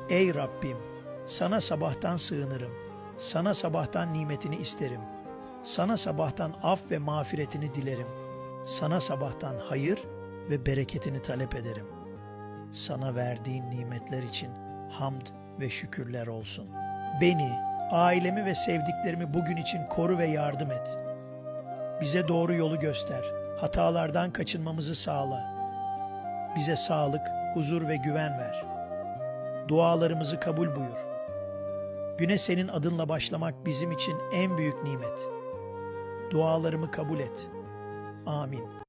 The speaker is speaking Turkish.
Ey Rabbim, sana sabahtan sığınırım. Sana sabahtan nimetini isterim. Sana sabahtan af ve mağfiretini dilerim. Sana sabahtan hayır ve bereketini talep ederim. Sana verdiğin nimetler için hamd ve şükürler olsun. Beni, ailemi ve sevdiklerimi bugün için koru ve yardım et. Bize doğru yolu göster. Hatalardan kaçınmamızı sağla. Bize sağlık, huzur ve güven ver. Dualarımızı kabul buyur. Güne senin adınla başlamak bizim için en büyük nimet. Dualarımı kabul et. Amin.